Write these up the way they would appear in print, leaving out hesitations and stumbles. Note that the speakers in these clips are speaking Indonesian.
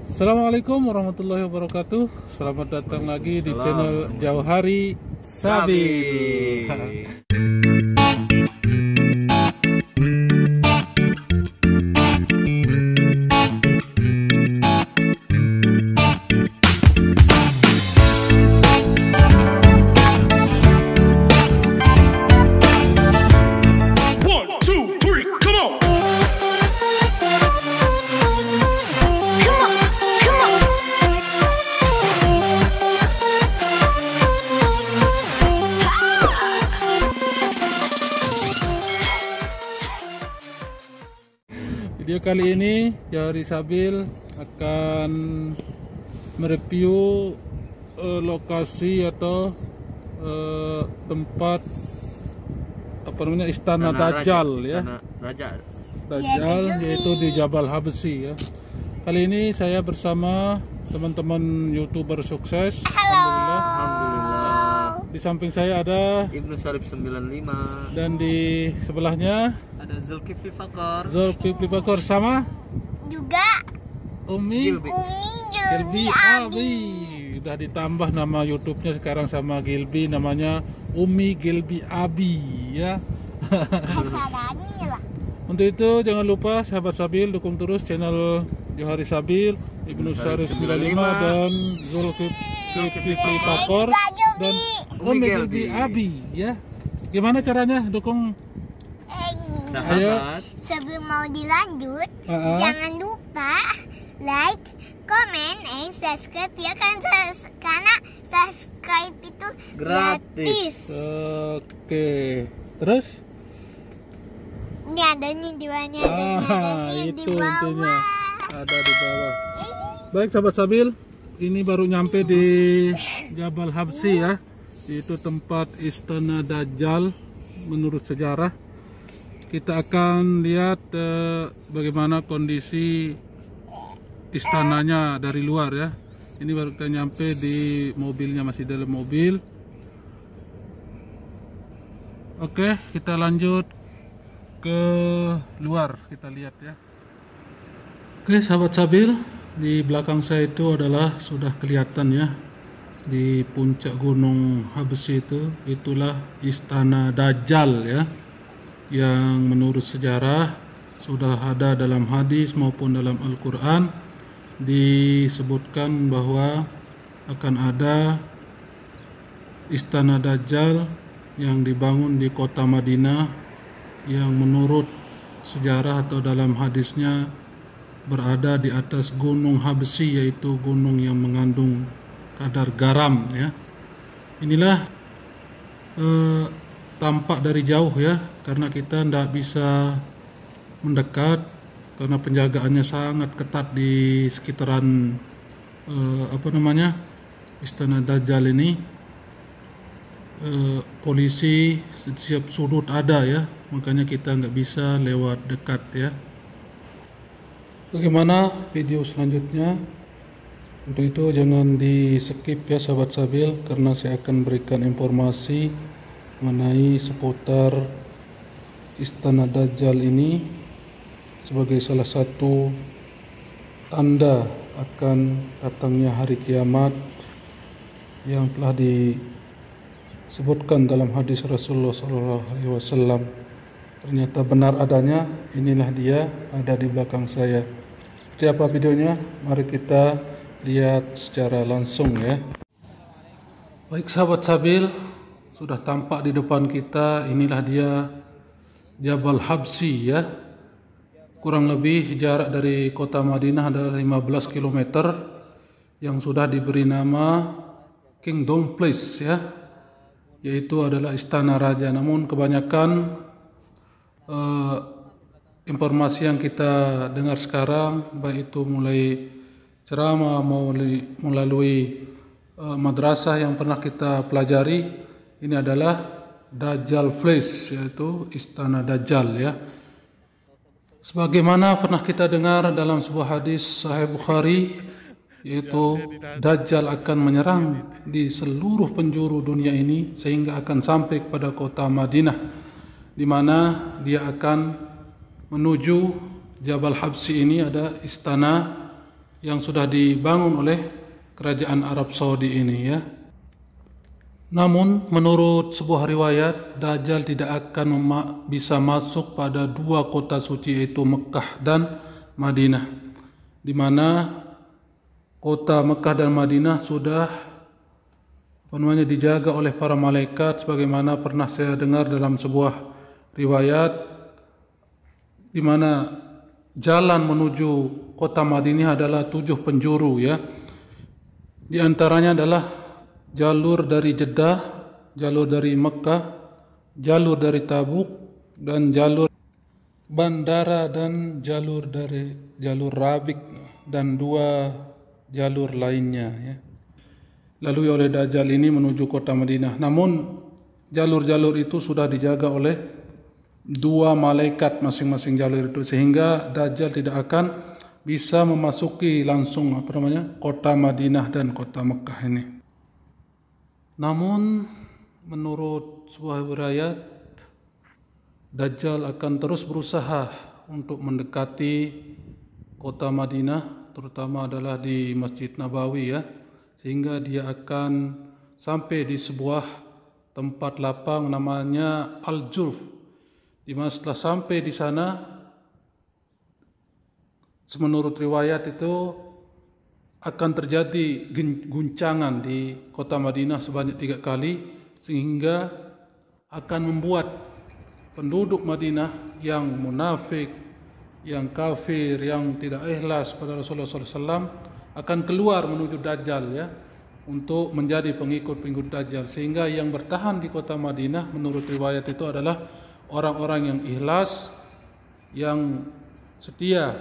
Assalamualaikum warahmatullahi wabarakatuh. Selamat datang lagi di channel Jauhari Sabil. Video kali ini Jauhari Sabil akan mereview lokasi atau tempat Istana Dajjal ya. Dajjal yaitu di Jabal Habsi ya. Kali ini saya bersama teman-teman YouTuber sukses. Alhamdulillah. Di samping saya ada Ibnu Syarif 95 dan di sebelahnya ada Zulkifli Fakor. Zulkifli Fakor sama juga Umi Gilby Abi. Udah ditambah nama YouTube-nya sekarang sama Gilby, namanya Umi Gilby Abi ya. Untuk itu jangan lupa sahabat Sabil dukung terus channel Jauhari Sabil, Ibnu Syarif 95 dan Zulkifli Fakor dan Umi Gilby Abi ya. Gimana caranya dukung? Sahabat, sebelum mau dilanjut, jangan lupa like, comment, and subscribe ya kan, karena subscribe itu gratis. Oke, terus? Ini ada nih di bawahnya, Itu intinya ada di bawah. Baik sahabat Sabil, ini baru nyampe di Jabal Habsi ya. Itu tempat Istana Dajjal menurut sejarah. Kita akan lihat bagaimana kondisi istananya dari luar ya. Ini baru kita nyampe di mobilnya, masih dalam mobil. Oke, kita lanjut ke luar, kita lihat ya. Oke sahabat Sabil, di belakang saya itu adalah sudah kelihatan ya, di puncak gunung Habsi itu, itulah Istana Dajjal ya, yang menurut sejarah sudah ada dalam hadis maupun dalam Al-Quran disebutkan bahwa akan ada Istana Dajjal yang dibangun di kota Madinah, yang menurut sejarah atau dalam hadisnya berada di atas gunung Habsi, yaitu gunung yang mengandung kadar garam ya. Inilah tampak dari jauh ya, karena kita tidak bisa mendekat karena penjagaannya sangat ketat di sekitaran Istana Dajjal ini. Polisi setiap sudut ada ya, makanya kita nggak bisa lewat dekat ya. Bagaimana video selanjutnya? Untuk itu jangan di skip ya sahabat Sabil, karena saya akan berikan informasi mengenai seputar Istana Dajjal ini sebagai salah satu tanda akan datangnya hari kiamat yang telah disebutkan dalam hadis Rasulullah SAW. Ternyata benar adanya. Inilah dia, ada di belakang saya. Seperti apa videonya? Mari kita lihat secara langsung ya. Baik sahabat Sabil, sudah tampak di depan kita. Inilah dia Jabal Habsi ya. Kurang lebih jarak dari kota Madinah adalah 15 km yang sudah diberi nama Kingdom Place ya, yaitu adalah istana raja. Namun kebanyakan informasi yang kita dengar sekarang, baik itu mulai ceramah melalui madrasah yang pernah kita pelajari, ini adalah Dajjal Place, yaitu Istana Dajjal ya. Sebagaimana pernah kita dengar dalam sebuah hadis Sahih Bukhari, yaitu Dajjal akan menyerang di seluruh penjuru dunia ini sehingga akan sampai kepada kota Madinah, di mana dia akan menuju Jabal Habsi. Ini ada istana yang sudah dibangun oleh kerajaan Arab Saudi ini ya. Namun menurut sebuah riwayat, Dajjal tidak akan bisa masuk pada dua kota suci, yaitu Mekah dan Madinah, di mana kota Mekah dan Madinah sudah dijaga oleh para malaikat, sebagaimana pernah saya dengar dalam sebuah riwayat, di mana jalan menuju kota Madinah adalah 7 penjuru ya. Di antaranya adalah jalur dari Jeddah, jalur dari Mekah, jalur dari Tabuk, dan jalur bandara, dan jalur Rabik, dan 2 jalur lainnya ya. Lalui oleh Dajjal ini menuju kota Madinah. Namun jalur-jalur itu sudah dijaga oleh 2 malaikat masing-masing jalur itu, sehingga Dajjal tidak akan bisa memasuki langsung kota Madinah dan kota Mekah ini. Namun menurut sebuah riwayat, Dajjal akan terus berusaha untuk mendekati kota Madinah, terutama adalah di Masjid Nabawi ya, sehingga dia akan sampai di sebuah tempat lapang namanya Al-Jurf, di mana setelah sampai di sana, menurut riwayat itu akan terjadi guncangan di kota Madinah sebanyak 3 kali, sehingga akan membuat penduduk Madinah yang munafik, yang kafir, yang tidak ikhlas pada Rasulullah SAW akan keluar menuju Dajjal ya, untuk menjadi pengikut-pengikut Dajjal, sehingga yang bertahan di kota Madinah menurut riwayat itu adalah orang-orang yang ikhlas, yang setia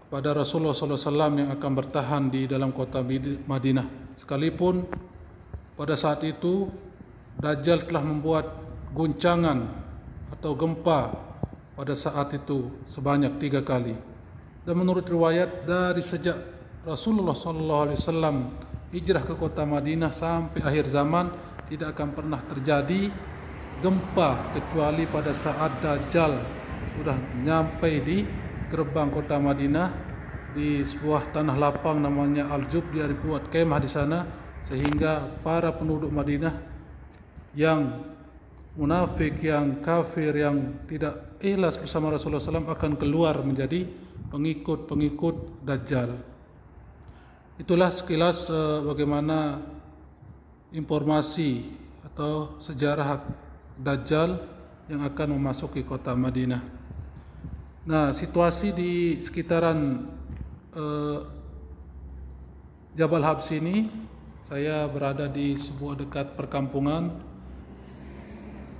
pada Rasulullah SAW, yang akan bertahan di dalam kota Madinah. Sekalipun pada saat itu Dajjal telah membuat guncangan atau gempa pada saat itu sebanyak 3 kali. Dan menurut riwayat, dari sejak Rasulullah SAW hijrah ke kota Madinah sampai akhir zaman tidak akan pernah terjadi gempa kecuali pada saat Dajjal sudah nyampai di gerbang kota Madinah, di sebuah tanah lapang namanya Al-Jub. Dia dibuat kemah di sana, sehingga para penduduk Madinah yang munafik, yang kafir, yang tidak ikhlas bersama Rasulullah SAW akan keluar menjadi pengikut-pengikut Dajjal. Itulah sekilas bagaimana informasi atau sejarah Dajjal yang akan memasuki kota Madinah. Nah, situasi di sekitaran Jabal Habsyi ini, saya berada di sebuah dekat perkampungan,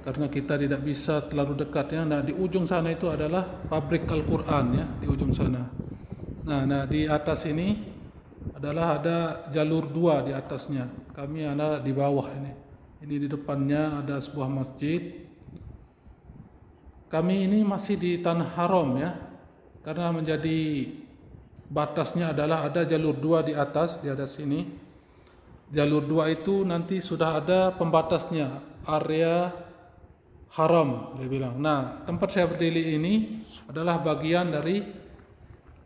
karena kita tidak bisa terlalu dekat ya. Nah, di ujung sana itu adalah pabrik Al-Quran ya, di ujung sana. Nah, di atas ini adalah ada jalur 2 di atasnya. Kami ada di bawah ini. Ini di depannya ada sebuah masjid. Kami ini masih di Tanah Haram ya, karena menjadi batasnya adalah ada jalur 2 di atas sini. Jalur 2 itu nanti sudah ada pembatasnya, area haram dia bilang. Nah, tempat saya berdiri ini adalah bagian dari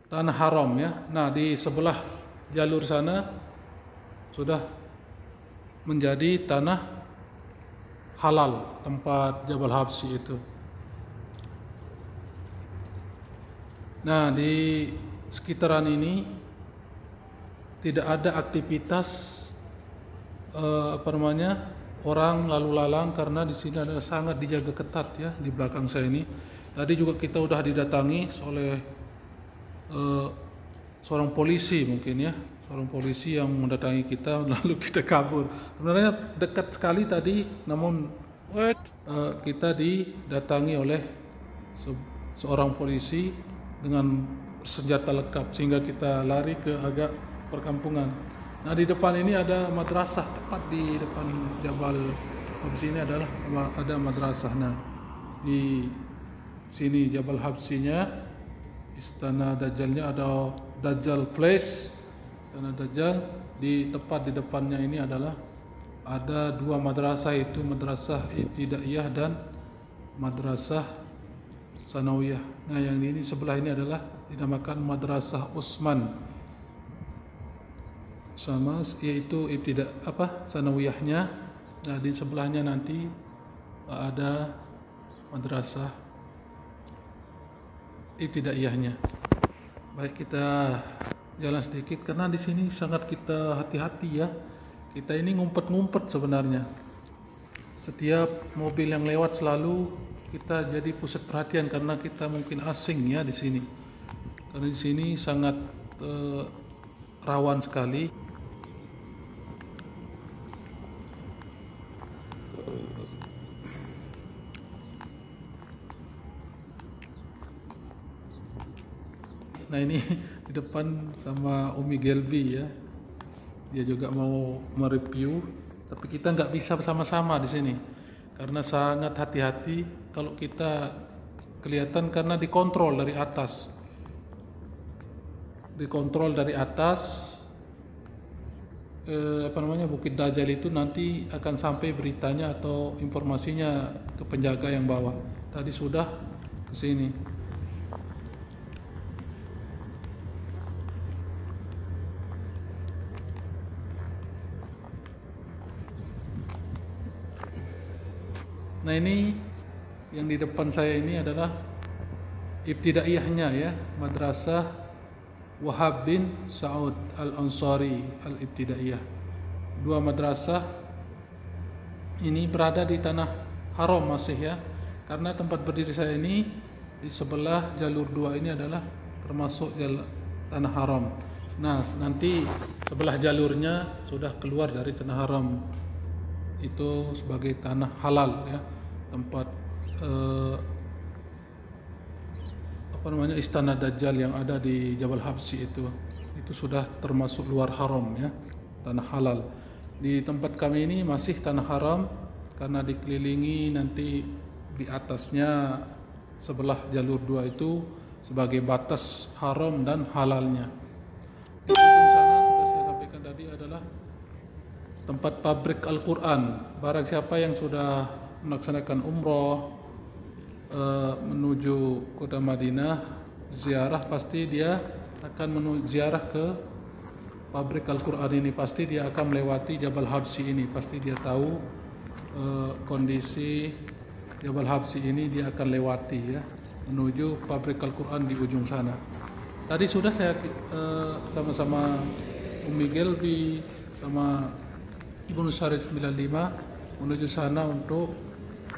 Tanah Haram ya. Nah, di sebelah jalur sana sudah menjadi tanah halal, tempat Jabal Habsyi itu. Nah, di sekitaran ini tidak ada aktivitas orang lalu lalang, karena di sini adalah sangat dijaga ketat ya. Di belakang saya ini tadi juga kita sudah didatangi oleh seorang polisi, mungkin ya, seorang polisi yang mendatangi kita lalu kita kabur. Sebenarnya dekat sekali tadi, namun kita didatangi oleh seorang polisi dengan senjata lengkap, sehingga kita lari ke agak perkampungan. Nah, di depan ini ada madrasah, tepat di depan Jabal Habsyi ini ada madrasah. Nah, di sini Jabal Habsyinya, istana Dajjalnya ada Dajjal Place, istana Dajjal. Tepat di depannya ini adalah ada 2 madrasah, itu Madrasah Ibtidaiyah dan Madrasah Sanawiyah. Nah, yang ini sebelah ini adalah dinamakan Madrasah Utsman. sama, yaitu sanawiyahnya. Nah, di sebelahnya nanti ada madrasah ibtidaiyahnya. Baik, kita jalan sedikit karena di sini sangat kita hati-hati ya. Kita ini ngumpet-ngumpet sebenarnya. Setiap mobil yang lewat selalu kita jadi pusat perhatian karena kita mungkin asing ya di sini. Karena di sini sangat rawan sekali. Nah, ini di depan sama Umi Gelbi ya. Dia juga mau mereview, tapi kita nggak bisa bersama-sama di sini karena sangat hati-hati. Kalau kita kelihatan karena dikontrol dari atas. Bukit Dajjal itu nanti akan sampai beritanya atau informasinya ke penjaga yang bawah. Tadi sudah ke sini. Nah, ini yang di depan saya ini adalah ibtidaiyahnya ya, Madrasah Wahab bin Sa'ud Al-Ansari Al-Ibtidaiyah. Dua madrasah ini berada di tanah haram masih ya, karena tempat berdiri saya ini di sebelah jalur 2 ini adalah termasuk tanah haram. Nah, nanti sebelah jalurnya sudah keluar dari tanah haram, itu sebagai tanah halal ya, tempat Istana Dajjal yang ada di Jabal Habsi itu sudah termasuk luar haram ya, tanah halal. Di tempat kami ini masih tanah haram karena dikelilingi nanti di atasnya sebelah jalur 2 itu sebagai batas haram dan halalnya. Di ujung sana sudah saya sampaikan tadi adalah tempat pabrik Al-Quran. Barang siapa yang sudah melaksanakan umroh menuju kota Madinah ziarah, pasti dia akan menuju ziarah ke pabrik Al-Quran ini. Pasti dia akan melewati Jabal Habsi ini. Pasti dia tahu kondisi Jabal Habsi ini, dia akan lewati ya, menuju pabrik Al-Quran di ujung sana. Tadi sudah saya sama-sama Umi Gelbi sama Ibu Nusarif 95 menuju sana untuk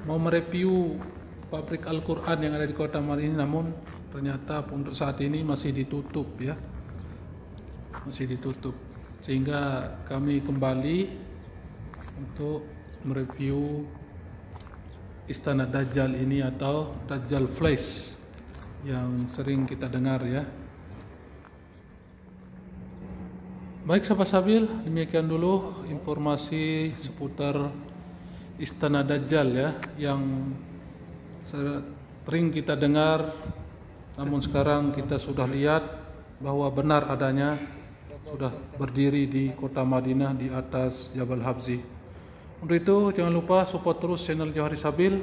mau mereview pabrik Al-Quran yang ada di kota Madinah, namun ternyata untuk saat ini masih ditutup ya, masih ditutup, sehingga kami kembali untuk mereview Istana Dajjal ini atau Dajjal Flash yang sering kita dengar ya. Baik sahabat Sabil, demikian dulu informasi seputar Istana Dajjal ya, yang sering kita dengar, namun sekarang kita sudah lihat bahwa benar adanya, sudah berdiri di kota Madinah di atas Jabal Habsi. Untuk itu jangan lupa support terus channel Johari Sabil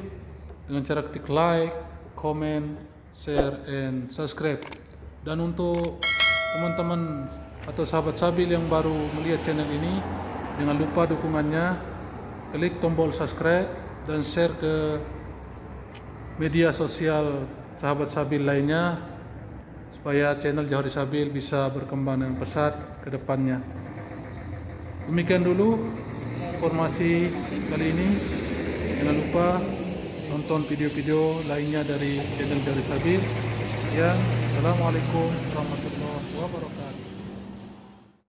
dengan cara klik like, comment, share, and subscribe. Dan untuk teman-teman atau sahabat Sabil yang baru melihat channel ini, jangan lupa dukungannya, klik tombol subscribe dan share ke media sosial sahabat Sabil lainnya supaya channel Johari Sabil bisa berkembang dengan pesat ke depannya. Demikian dulu informasi kali ini. Jangan lupa nonton video-video lainnya dari channel Johari Sabil. Assalamualaikum warahmatullahi wabarakatuh.